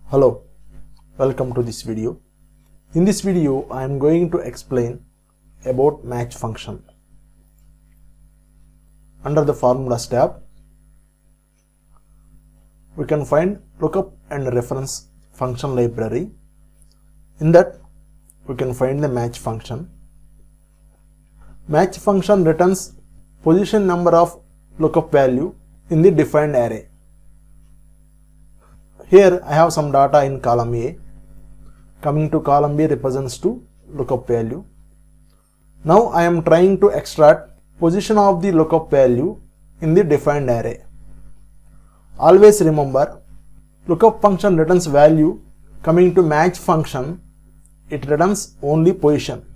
Hello, welcome to this video. In this video, I am going to explain about match function. Under the formulas tab, we can find lookup and reference function library. In that, we can find the match function. Match function returns position number of lookup value in the defined array. Here I have some data in column A. Coming to column B represents to lookup value. Now I am trying to extract position of the lookup value in the defined array. Always remember, lookup function returns value. Coming to match function, it returns only position,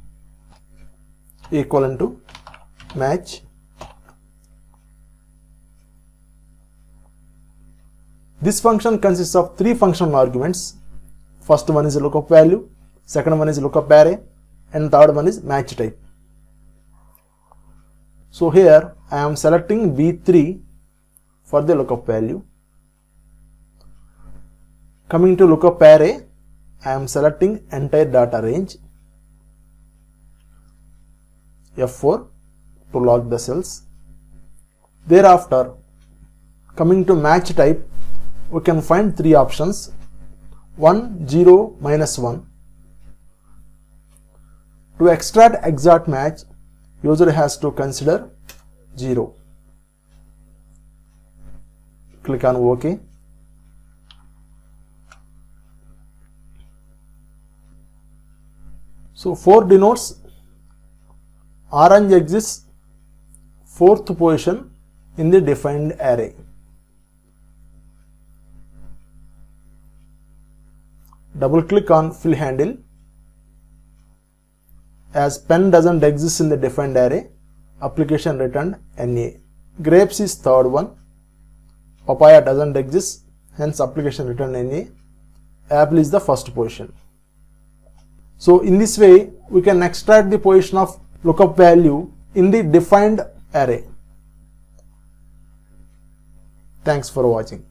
equivalent to match. This function consists of three functional arguments. First one is lookup value, second one is lookup array, and third one is match type. So here I am selecting B3 for the lookup value. Coming to lookup array, I am selecting entire data range, F4 to log the cells. Thereafter, coming to match type, we can find three options: 1, 0, -1. To extract exact match, user has to consider 0. Click on OK. So 4 denotes orange exists fourth position in the defined array. Double click on fill handle. As pen doesn't exist in the defined array, application returned NA. Grapes is third one. Papaya doesn't exist, hence application returned NA. Apple is the first position. So in this way, we can extract the position of lookup value in the defined array. Thanks for watching.